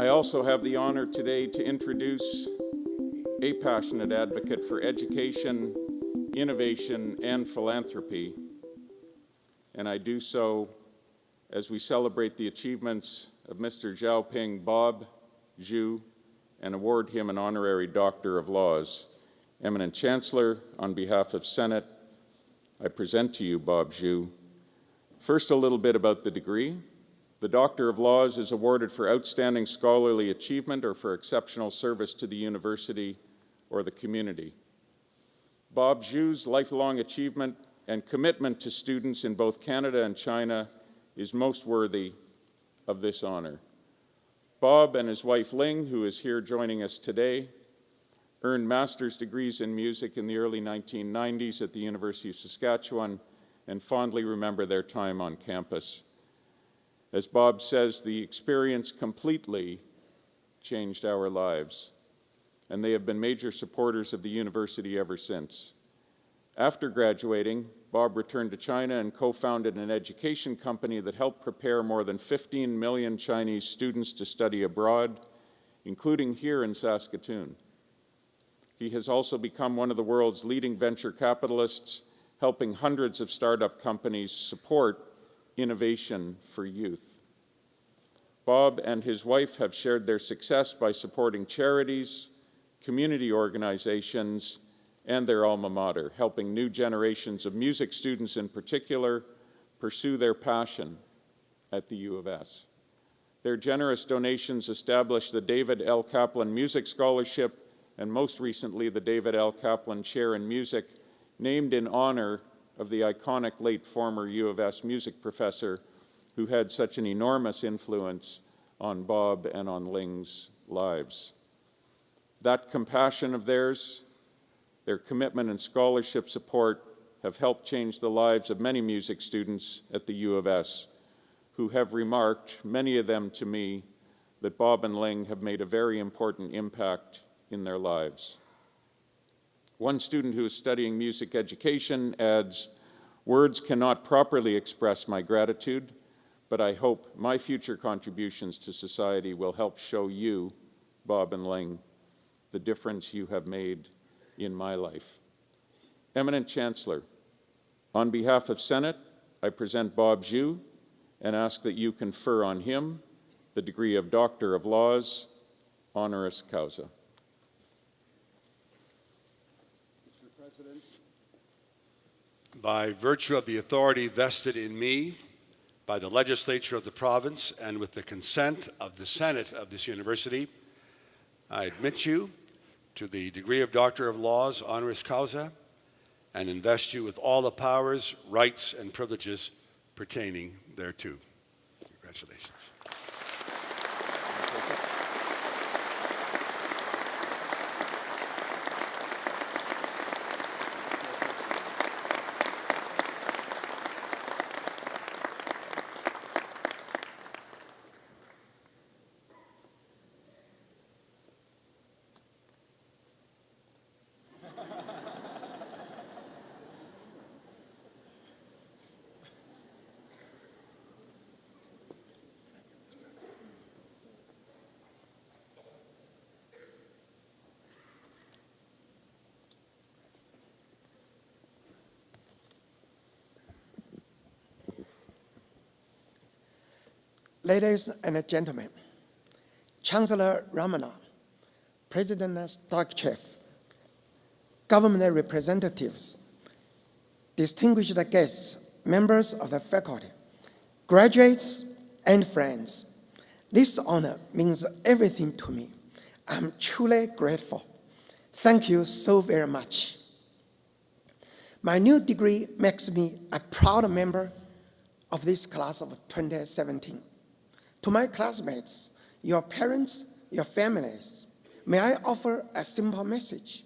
I also have the honor today to introduce a passionate advocate for education, innovation, and philanthropy. And I do so as we celebrate the achievements of Mr. Xiaoping Bob Zhu and award him an honorary Doctor of Laws. Eminent Chancellor, on behalf of Senate, I present to you Bob Zhu. First, a little bit about the degree. The Doctor of Laws is awarded for outstanding scholarly achievement or for exceptional service to the university or the community. Bob Zhu's lifelong achievement and commitment to students in both Canada and China is most worthy of this honor. Bob and his wife Ling, who is here joining us today, earned master's degrees in music in the early 1990s at the University of Saskatchewan and fondly remember their time on campus. As Bob says, the experience completely changed our lives, and they have been major supporters of the university ever since. After graduating, Bob returned to China and co-founded an education company that helped prepare more than 15 million Chinese students to study abroad, including here in Saskatoon. He has also become one of the world's leading venture capitalists, helping hundreds of startup companies support innovation for youth. Bob and his wife have shared their success by supporting charities, community organizations, and their alma mater, helping new generations of music students in particular pursue their passion at the U of S. Their generous donations established the David L. Kaplan Music Scholarship and most recently the David L. Kaplan Chair in Music, named in honor of the iconic late former U of S music professor who had such an enormous influence on Bob and on Ling's lives. That compassion of theirs, their commitment and scholarship support have helped change the lives of many music students at the U of S, who have remarked, many of them to me, that Bob and Ling have made a very important impact in their lives. One student who is studying music education adds, "Words cannot properly express my gratitude, but I hope my future contributions to society will help show you, Bob and Ling, the difference you have made in my life." Eminent Chancellor, on behalf of Senate, I present Bob Zhu and ask that you confer on him the degree of Doctor of Laws, honoris causa. By virtue of the authority vested in me by the legislature of the province and with the consent of the Senate of this university, I admit you to the degree of Doctor of Laws, honoris causa, and invest you with all the powers, rights, and privileges pertaining thereto. Congratulations. Ladies and gentlemen, Chancellor Ramana, President Stockchev, government representatives, distinguished guests, members of the faculty, graduates, and friends, this honor means everything to me. I'm truly grateful. Thank you so very much. My new degree makes me a proud member of this class of 2017. To my classmates, your parents, your families, may I offer a simple message.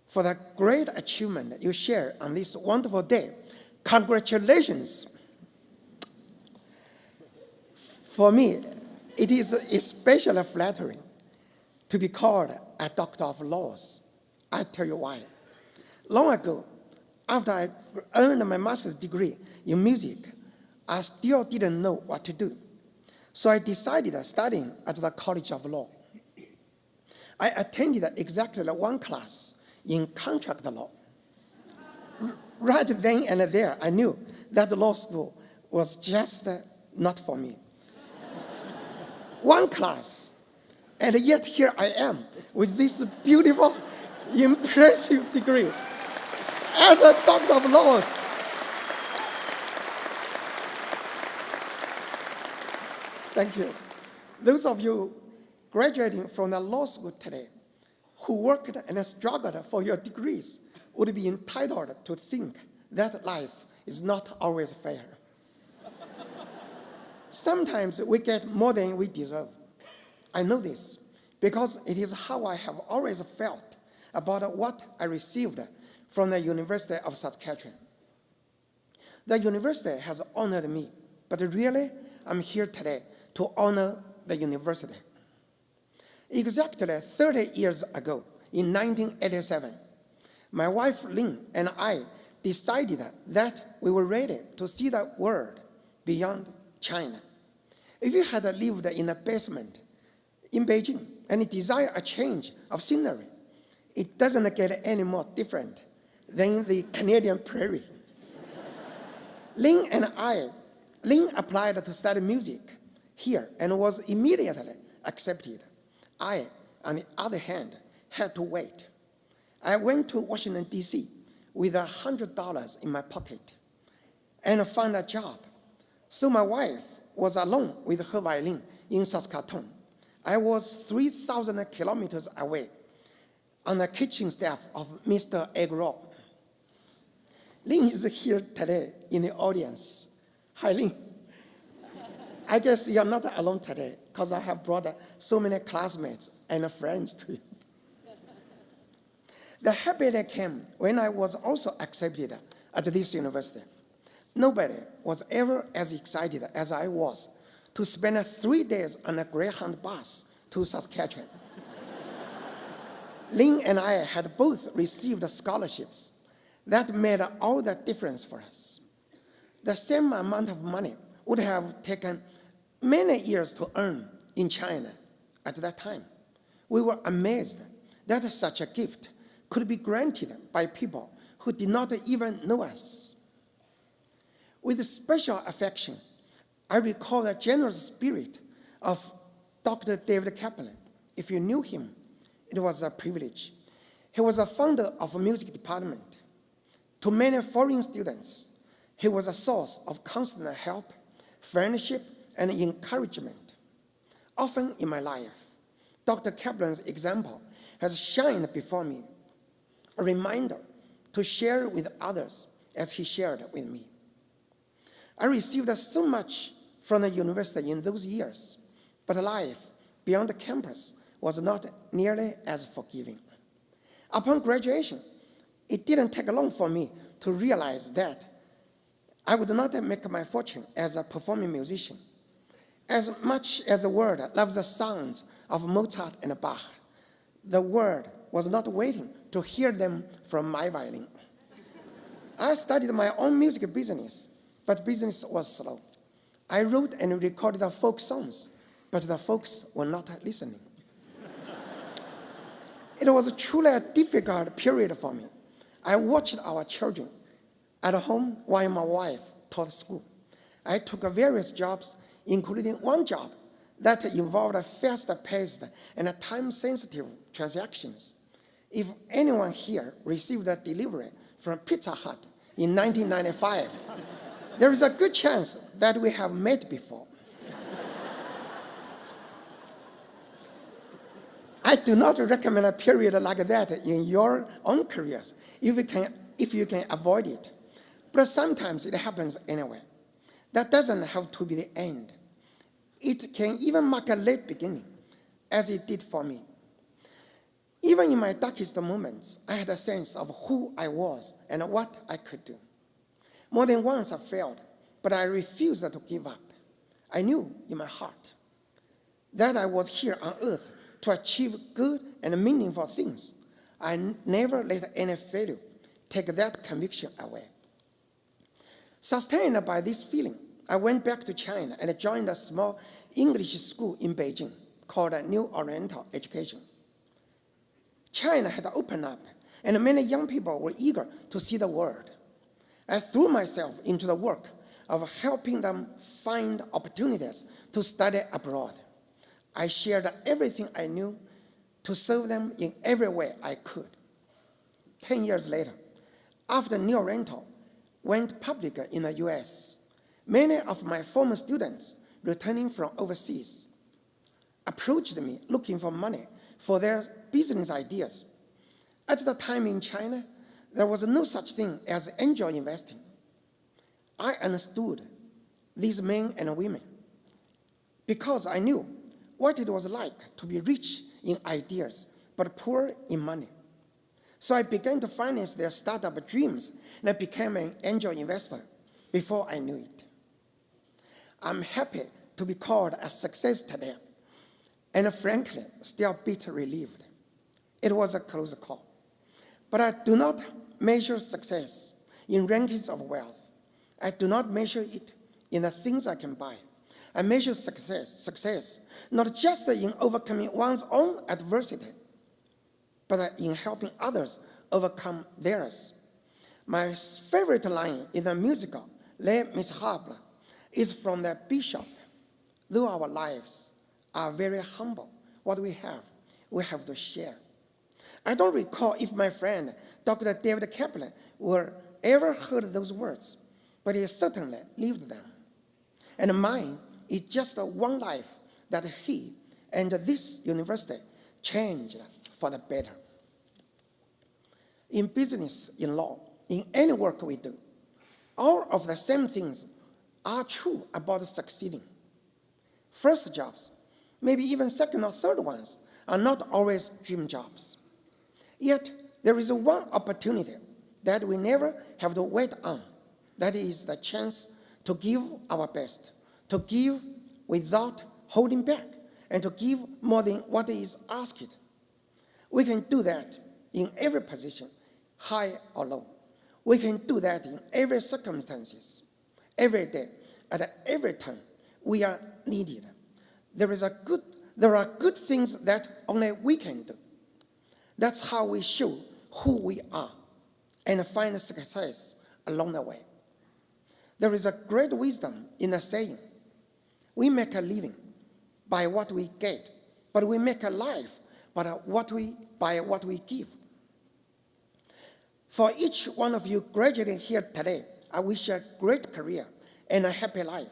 For the great achievement you share on this wonderful day, congratulations. For me, it is especially flattering to be called a Doctor of Laws. I'll tell you why. Long ago, after I earned my master's degree in music, I still didn't know what to do. So I decided studying at the College of Law. I attended exactly one class in contract law. Right then and there, I knew that law school was just not for me. One class, and yet here I am with this beautiful, impressive degree as a doctor of laws. Thank you. Those of you graduating from the law school today who worked and struggled for your degrees would be entitled to think that life is not always fair. Sometimes we get more than we deserve. I know this because it is how I have always felt about what I received from the University of Saskatchewan. The university has honored me, but really, I'm here today to honor the university. Exactly 30 years ago, in 1987, my wife Lynn and I decided that we were ready to see the world beyond China. If you had lived in a basement in Beijing and desire a change of scenery, it doesn't get any more different than the Canadian prairie. Lynn applied to study music here and was immediately accepted. I, on the other hand, had to wait. I went to Washington, D.C. with $100 in my pocket and found a job. So my wife was alone with her violin in Saskatchewan. I was 3,000 kilometers away on the kitchen staff of Mr. Egg Roll. Lynn is here today in the audience. Hi, Lynn. I guess you're not alone today because I have brought so many classmates and friends to you. The happy day came when I was also accepted at this university. Nobody was ever as excited as I was to spend 3 days on a Greyhound bus to Saskatchewan. Lynn and I had both received scholarships. That made all the difference for us. The same amount of money would have taken many years to earn in China at that time. We were amazed that such a gift could be granted by people who did not even know us. With special affection, I recall the generous spirit of Dr. David Kaplan. If you knew him, it was a privilege. He was a founder of a music department. To many foreign students, he was a source of constant help, friendship, and encouragement. Often in my life, Dr. Kaplan's example has shined before me, a reminder to share with others as he shared with me. I received so much from the university in those years, but life beyond the campus was not nearly as forgiving. Upon graduation, it didn't take long for me to realize that I would not make my fortune as a performing musician. As much as the world loves the sounds of Mozart and Bach, the world was not waiting to hear them from my violin. I started my own music business, but business was slow. I wrote and recorded the folk songs, but the folks were not listening. It was truly a difficult period for me. I watched our children at home while my wife taught school. I took various jobs, including one job that involved fast-paced and time-sensitive transactions. If anyone here received a delivery from Pizza Hut in 1995, there is a good chance that we have met before. I do not recommend a period like that in your own careers if you can avoid it. But sometimes it happens anyway. That doesn't have to be the end. It can even mark a late beginning, as it did for me. Even in my darkest moments, I had a sense of who I was and what I could do. More than once I failed, but I refused to give up. I knew in my heart that I was here on earth to achieve good and meaningful things. I never let any failure take that conviction away. Sustained by this feeling, I went back to China and joined a small English school in Beijing called New Oriental Education. China had opened up, and many young people were eager to see the world. I threw myself into the work of helping them find opportunities to study abroad. I shared everything I knew to serve them in every way I could. 10 years later, after New Oriental went public in the US, many of my former students returning from overseas approached me looking for money for their business ideas. At the time in China, there was no such thing as angel investing. I understood these men and women because I knew what it was like to be rich in ideas but poor in money. So I began to finance their startup dreams and I became an angel investor before I knew it. I'm happy to be called a success today, and frankly, still a bit relieved. It was a close call. But I do not measure success in rankings of wealth. I do not measure it in the things I can buy. I measure success not just in overcoming one's own adversity, but in helping others overcome theirs. My favorite line in the musical, Les Miserables, is from the bishop. Though our lives are very humble, what we have to share. I don't recall if my friend, Dr. David Kaplan, were ever heard those words, but he certainly lived them. And mine is just one life that he and this university changed for the better. In business, in law, in any work we do, all of the same things are true about succeeding. First jobs, maybe even second or third ones, are not always dream jobs. Yet, there is one opportunity that we never have to wait on. That is the chance to give our best, to give without holding back, and to give more than what is asked. We can do that in every position, high or low. We can do that in every circumstances, every day, at every time we are needed. There are good things that only we can do. That's how we show who we are and find success along the way. There is a great wisdom in the saying, we make a living by what we get, but we make a life by what we give. For each one of you graduating here today, I wish a great career and a happy life.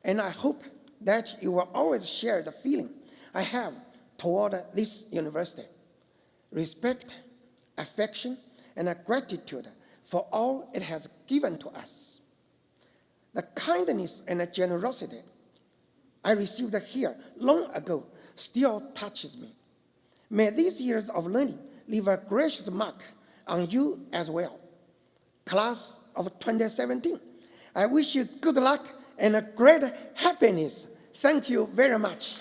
And I hope that you will always share the feeling I have toward this university. Respect, affection, and a gratitude for all it has given to us. The kindness and the generosity I received here long ago still touches me. May these years of learning leave a gracious mark on you as well. Class of 2017, I wish you good luck and a great happiness. Thank you very much.